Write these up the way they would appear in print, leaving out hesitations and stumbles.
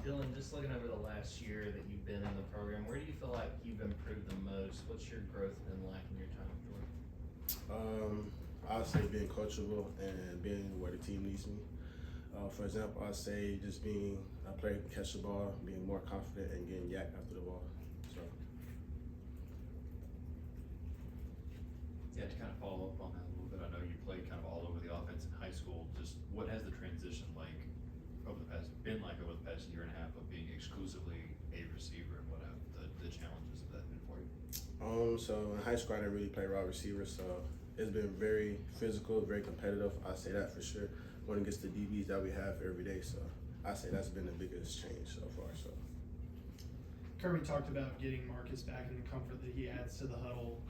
Dillon, just looking over the last year that you've been in the program, where do you feel like you've improved the most? What's your growth been like in your time with Georgia? I'll say being coachable and being where the team needs me. For example, I'll say just being a player who can catch the ball, being more confident, and getting yacked after the ball. So. Yeah, to kind of follow up on that a little bit, I know you played kind of all over the offense in high school. Just what has the transition been like over the past year and a half of being exclusively a receiver, and what have the challenges of that been for you? So in high school, I didn't really play wide receiver, so it's been very physical, very competitive. I say that for sure. Going against the DBs that we have every day, so I say that's been the biggest change so far. So. Kirby talked about getting Marcus back and the comfort that he adds to the huddle.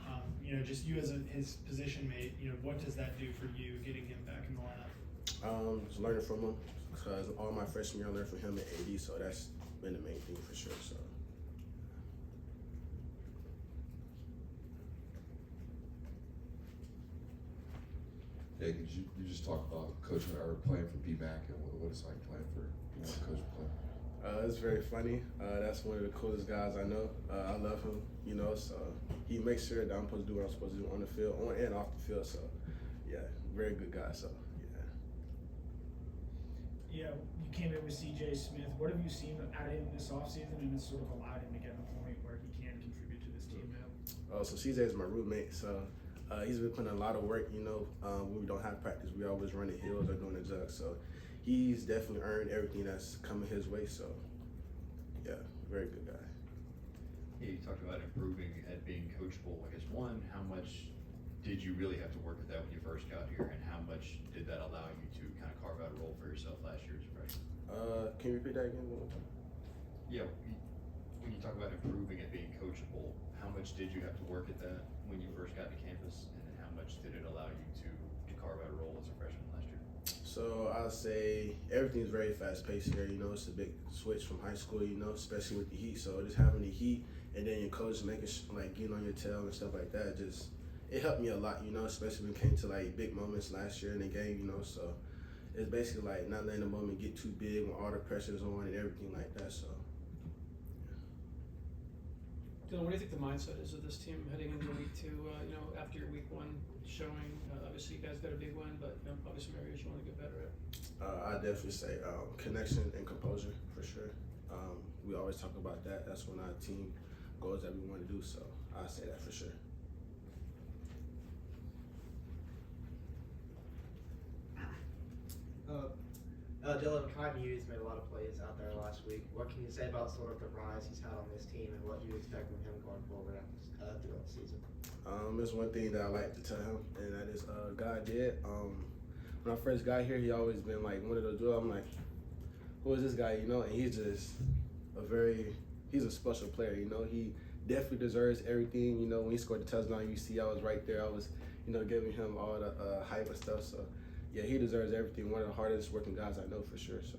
Just you as his position mate, what does that do for you getting him back in the lineup? Just learning from him, because all my freshman year I learned from him at AD, so that's been the main thing for sure. So. Yeah, could you just talk about coaching or playing for BMAC and what it's like playing for coach play? It's very funny. That's one of the coolest guys I know. I love him, so he makes sure that I'm supposed to do what I'm supposed to do on the field, on and off the field. So, yeah, very good guy. So, yeah. Yeah, you came in with CJ Smith. What have you seen out of him this offseason, and it's sort of allowed him to get to the point where he can contribute to this team now? So CJ is my roommate. So he's been putting a lot of work. When we don't have practice, we always run the hills or doing the jugs. So he's definitely earned everything that's coming his way. So yeah, very good guy. Yeah, you talked about improving at being coachable. I guess one, how much did you really have to work at that when you first got here, and how much did that allow you to kind of carve out a role for yourself last year as a freshman? Can you repeat that again one more time? Yeah, when you talk about improving at being coachable, how much did you have to work at that when you first got to campus, and then how much did it allow you to carve out a role as a freshman last year? So I'll say everything's very fast paced here. It's a big switch from high school. Especially with the heat. So just having the heat and then your coach making getting on your tail and stuff like that, it helped me a lot. Especially when it came to big moments last year in the game. So it's basically not letting the moment get too big when all the pressure's on and everything like that. So. Dillon, what do you think the mindset is of this team heading into week two? After your week one showing, obviously you guys got a big win, but probably some areas you want to get better at. I definitely say connection and composure for sure. We always talk about that. That's one of our team goals that we want to do. So I say that for sure. Dillon, Kai Hughes made a lot of plays out there last week. What can you say about sort of the rise he's had on this team and what you expect from him going forward throughout the season? There's one thing that I like to tell him, and that is God did. When I first got here, he always been one of those dudes. I'm like, who is this guy? And he's just he's a special player. He definitely deserves everything. When he scored the touchdown, I was right there. I was, giving him all the hype and stuff. So. Yeah, he deserves everything. One of the hardest working guys I know for sure. So.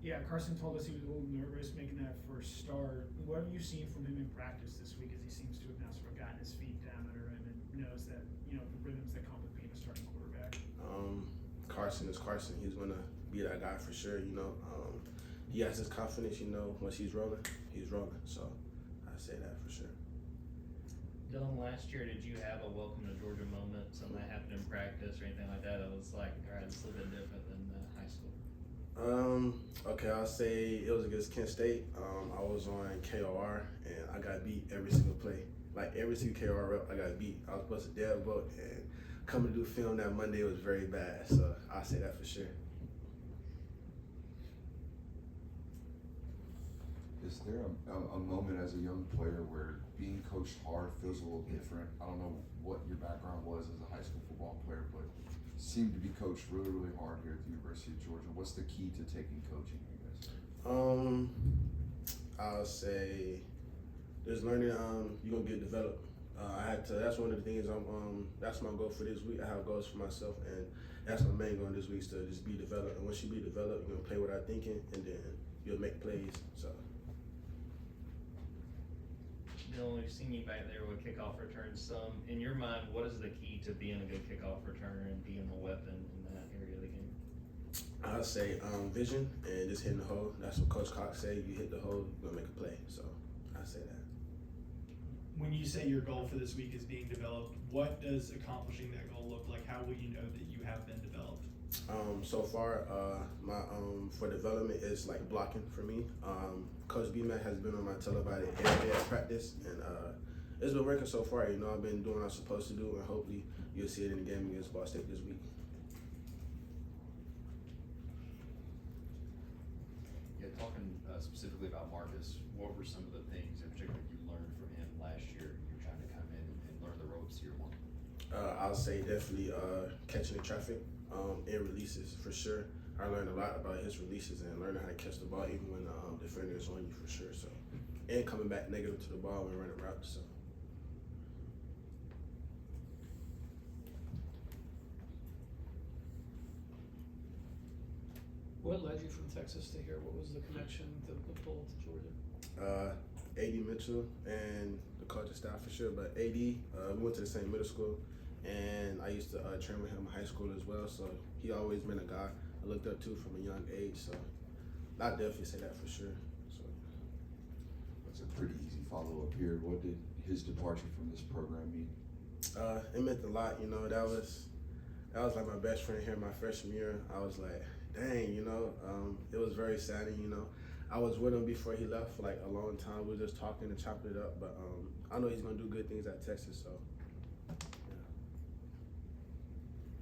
Yeah, Carson told us he was a little nervous making that first start. What have you seen from him in practice this week, as he seems to have now sort of gotten his feet down under him and knows that the rhythms that come with being a starting quarterback? Carson is Carson. He's gonna be that guy for sure. He has his confidence. Once he's rolling, he's rolling. So I say that for sure. Dillon, last year, did you have a welcome to Georgia moment, something that happened in practice or anything like that? It was like, all right, this is a little bit different than high school. Okay, I'll say it was against Kent State. I was on KOR and I got beat every single play. Every single KOR rep, I got beat. I was supposed to deadbolt, and coming to do film that Monday was very bad. So I'll say that for sure. Is there a moment as a young player where being coached hard feels a little different? I don't know what your background was as a high school football player, but seemed to be coached really, really hard here at the University of Georgia. What's the key to taking coaching, you guys? I'll say there's learning. You're gonna get developed. That's one of the things. That's my goal for this week. I have goals for myself, and that's my main goal this week is to just be developed. And once you be developed, you're gonna play without thinking, and then you'll make plays. So. We've seen you back there with kickoff returns. In your mind, what is the key to being a good kickoff returner and being a weapon in that area of the game? I I'll say vision and just hitting the hole. That's what Coach Cox said. You hit the hole, you're gonna make a play. So I say that. When you say your goal for this week is being developed, what does accomplishing that goal look like? How will you know that you have been developed? So far, my for development is like blocking for me. Coach B-Mac has been on my tail about it every day at practice, and it's been working so far. You know, I've been doing what I'm supposed to do, and hopefully you'll see it in the game against Ball State this week. Yeah, talking specifically about Marcus, what were some of the things in particular you learned from him last year? You're trying to come in and learn the ropes year one. I'll say definitely catching the traffic and releases for sure. I learned a lot about his releases and learning how to catch the ball even when the defender is on you for sure. So, and coming back negative to the ball when running routes. So. What led you from Texas to here? What was the connection, the pull to Georgia? AD Mitchell and the coaching staff for sure. But AD, we went to the same middle school, and I used to train with him in high school as well. So he always been a guy I looked up to from a young age. So I definitely say that for sure. So That's a pretty easy follow-up here. What did his departure from this program mean? it meant a lot. You know, that was like my best friend here my freshman year. I was like, dang, you know, it was very saddening. You know, I was with him before he left for like a long time. We were just talking and chopping it up. But I know he's gonna do good things at Texas. So.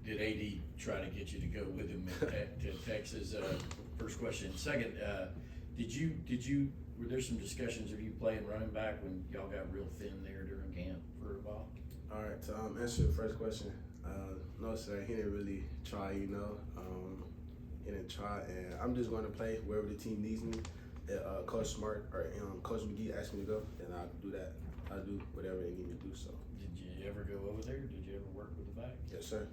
Did AD try to get you to go with him to Texas? First question. Second, were there some discussions of you playing running back when y'all got real thin there during camp for a while? All right, to answer the first question, no sir, he didn't really try, you know. He didn't try, and I'm just going to play wherever the team needs me. Coach Smart or Coach McGee asked me to go, and I'll do that. I'll do whatever they need me to do, so. Did you ever go over there? Did you ever work with the back? Yes, sir.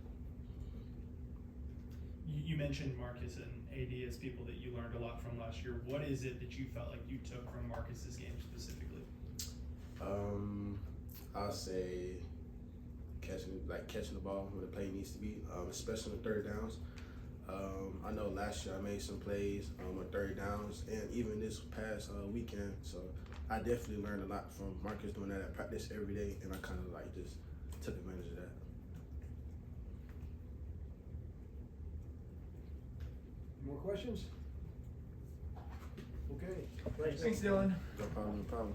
You mentioned Marcus and AD as people that you learned a lot from last year. What is it that you felt like you took from Marcus's game specifically? I'll say catching the ball when the play needs to be, especially on third downs. I know last year I made some plays on third downs, and even this past weekend. So I definitely learned a lot from Marcus doing that at practice every day, and I kind of like just took advantage of that. More questions? Okay. Thanks, Dillon. No problem.